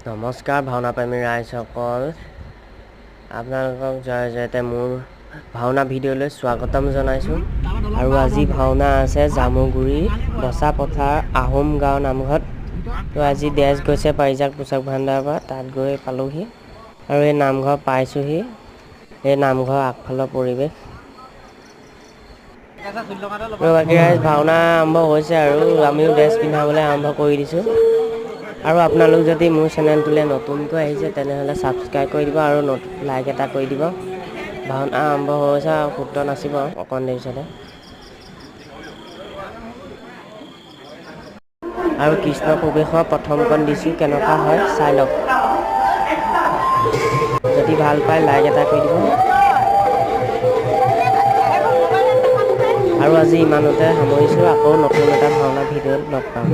নমস্কাৰ ভাওনা প্ৰেমী ৰাইজসকল, আপোনালোকক জয় জয়তে মোৰ ভাওনা ভিডিঅ'লৈ স্বাগতম জনাইছোঁ। আৰু আজি ভাওনা আছে জামুগুৰি বচা পথাৰ আহোম গাঁও নামঘৰত। তো আজি ডেছ গৈছে পাৰিজাত পোচাক ভাণ্ডাৰৰ পৰা, তাত গৈ পালোহি আৰু এই নামঘৰ পাইছোঁহি। এই নামঘৰ আগফালৰ পৰিৱেশ। বাকী ৰাইজ ভাওনা আৰম্ভ হৈছে আৰু আমিও ড্ৰেছ পিন্ধাবলৈ আৰম্ভ কৰি দিছোঁ। আৰু আপোনালোক যদি মোৰ চেনেলটোলৈ নতুনকৈ আহিছে তেনেহ'লে ছাবস্ক্ৰাইব কৰি দিব আৰু লাইক এটা কৰি দিব। ভাওনা আৰম্ভ হৈছে আৰু সূত্ৰ নাচিব অকণ দেৰি পিছতে। আৰু কৃষ্ণ প্ৰৱেশৰ প্ৰথমকণ দিছোঁ, কেনেকুৱা হয় চাই লওক। যদি ভাল পায় লাইক এটা কৰি দিব। আৰু আজি ইমানতে সামৰিছোঁ, আকৌ নতুন এটা ভাওনা ভিডিঅ'ত লগ পাম।